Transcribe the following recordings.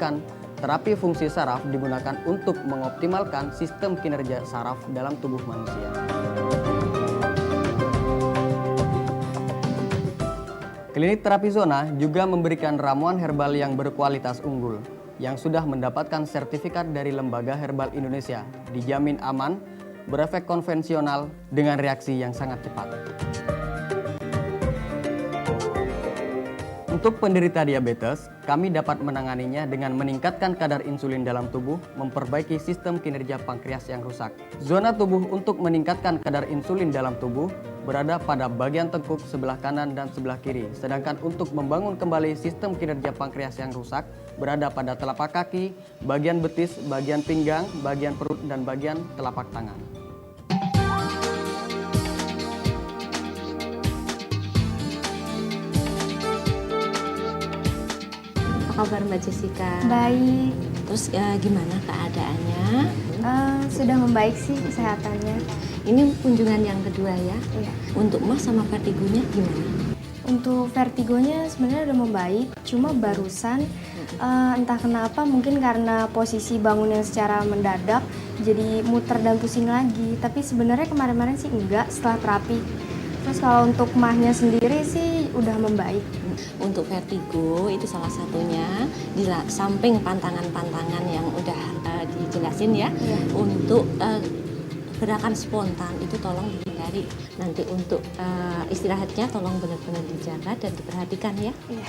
Kan, terapi fungsi saraf digunakan untuk mengoptimalkan sistem kinerja saraf dalam tubuh manusia. Klinik Terapi Zona juga memberikan ramuan herbal yang berkualitas unggul, yang sudah mendapatkan sertifikat dari Lembaga Herbal Indonesia, dijamin aman, berefek konvensional, dengan reaksi yang sangat cepat. Untuk penderita diabetes, kami dapat menanganinya dengan meningkatkan kadar insulin dalam tubuh, memperbaiki sistem kinerja pankreas yang rusak. Zona tubuh untuk meningkatkan kadar insulin dalam tubuh berada pada bagian tengkuk sebelah kanan dan sebelah kiri, sedangkan untuk membangun kembali sistem kinerja pankreas yang rusak berada pada telapak kaki, bagian betis, bagian pinggang, bagian perut, dan bagian telapak tangan. Apa kabar Mbak Jessica? Baik. Terus gimana keadaannya? Sudah membaik sih kesehatannya. Ini kunjungan yang kedua ya? Iya. Untuk Mas sama vertigonya gimana? Untuk vertigonya sebenarnya udah membaik, cuma barusan entah kenapa mungkin karena posisi bangun yang secara mendadak jadi muter dan pusing lagi. Tapi sebenarnya kemarin-kemarin sih enggak setelah terapi. Terus kalau untuk mahnya sendiri sih udah membaik. Untuk vertigo itu salah satunya di samping pantangan-pantangan yang udah dijelasin ya. Iya. Untuk gerakan spontan itu tolong dihindari. Nanti untuk istirahatnya tolong benar-benar dijaga dan diperhatikan ya. Iya.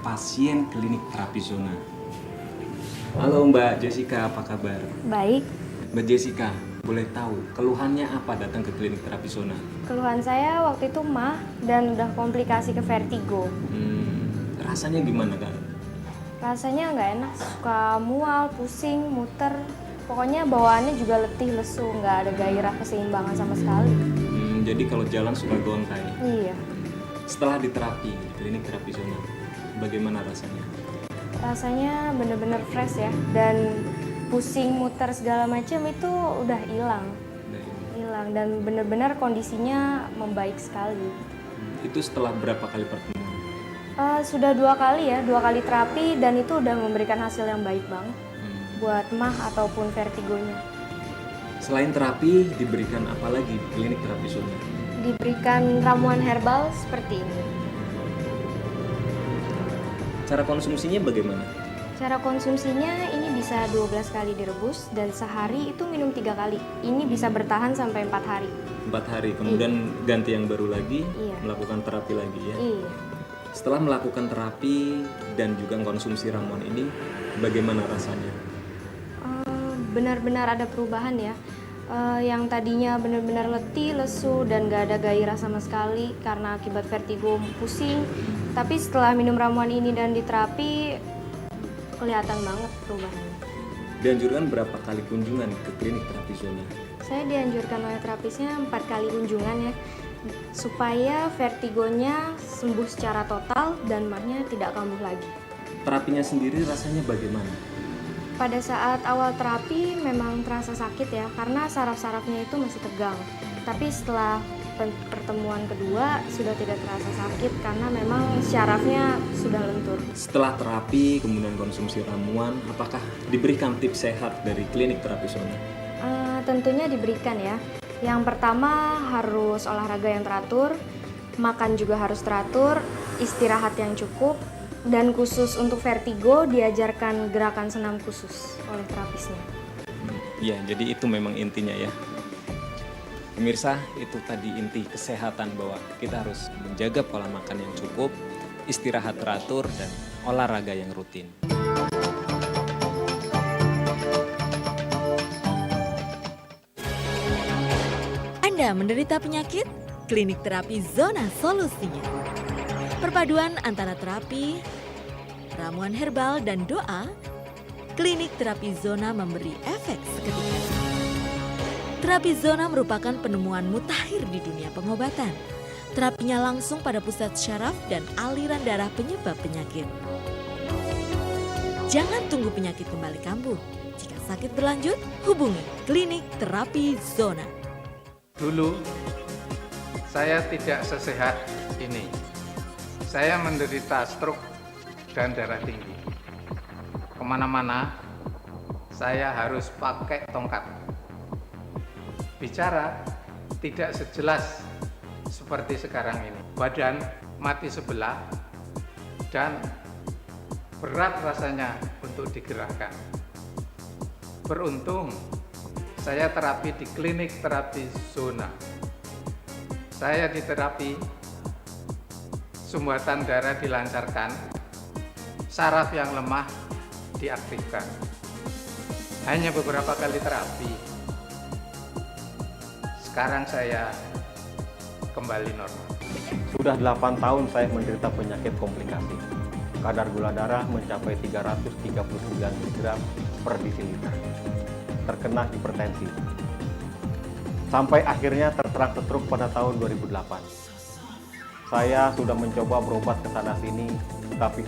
Pasien klinik terapi zona. Halo Mbak Jessica, apa kabar? Baik. Mbak Jessica, boleh tahu keluhannya apa datang ke klinik terapi zona? Keluhan saya waktu itu mah dan udah komplikasi ke vertigo. Rasanya gimana Kak? Rasanya nggak enak, suka mual, pusing, muter. Pokoknya bawaannya juga letih, lesu, nggak ada gairah keseimbangan sama sekali. Jadi kalau jalan suka gontai. Iya. Setelah diterapi di klinik terapi zona, bagaimana rasanya? Rasanya bener-bener fresh ya, dan pusing, muter segala macam itu udah hilang. Dan bener-bener kondisinya membaik sekali. Itu setelah berapa kali pertemuan? Sudah 2 kali ya, 2 kali terapi, dan itu udah memberikan hasil yang baik banget buat mah ataupun vertigonya. Selain terapi, diberikan apa lagi di klinik terapi zona? Diberikan ramuan herbal seperti ini. Cara konsumsinya bagaimana? Cara konsumsinya ini bisa 12 kali direbus dan sehari itu minum 3 kali. Ini bisa bertahan sampai 4 hari. 4 hari, kemudian ganti yang baru lagi, Iya. melakukan terapi lagi ya? Iya. Setelah melakukan terapi dan juga konsumsi ramuan ini, bagaimana rasanya? Benar-benar ada perubahan ya. Yang tadinya benar-benar letih, lesu, dan gak ada gairah sama sekali karena akibat vertigo pusing. Tapi setelah minum ramuan ini dan diterapi, kelihatan banget perubahannya. Dianjurkan berapa kali kunjungan ke klinik terapi zona? Saya dianjurkan oleh terapisnya 4 kali kunjungan ya, supaya vertigonya sembuh secara total dan mahnya tidak kambuh lagi. Terapinya sendiri rasanya bagaimana? Pada saat awal terapi memang terasa sakit ya, karena saraf-sarafnya itu masih tegang. Tapi setelah pertemuan kedua sudah tidak terasa sakit karena memang syarafnya sudah lentur. Setelah terapi, kemudian konsumsi ramuan, apakah diberikan tips sehat dari klinik terapi zona? Tentunya diberikan ya. Yang pertama harus olahraga yang teratur, makan juga harus teratur, istirahat yang cukup, dan khusus untuk vertigo diajarkan gerakan senam khusus oleh terapisnya. Ya, jadi itu memang intinya ya. Pemirsa, itu tadi inti kesehatan bahwa kita harus menjaga pola makan yang cukup, istirahat teratur, dan olahraga yang rutin. Anda menderita penyakit? Klinik Terapi Zona solusinya. Perpaduan antara terapi, ramuan herbal, dan doa, Klinik Terapi Zona memberi efek seketika. Terapi Zona merupakan penemuan mutakhir di dunia pengobatan. Terapinya langsung pada pusat syaraf dan aliran darah penyebab penyakit. Jangan tunggu penyakit kembali kambuh. Jika sakit berlanjut, hubungi Klinik Terapi Zona. Dulu saya tidak sesehat ini. Saya menderita stroke dan darah tinggi. Kemana-mana, saya harus pakai tongkat. Bicara tidak sejelas seperti sekarang ini. Badan mati sebelah dan berat rasanya untuk digerakkan. Beruntung, saya terapi di klinik terapi zona. Saya diterapi, sumbatan darah dilancarkan, saraf yang lemah diaktifkan. Hanya beberapa kali terapi, sekarang saya kembali normal. Sudah 8 tahun saya menderita penyakit komplikasi. Kadar gula darah mencapai 339 mg per desiliter. Terkena hipertensi. Sampai akhirnya terserang stroke pada tahun 2008. Saya sudah mencoba berobat ke sana sini, tapi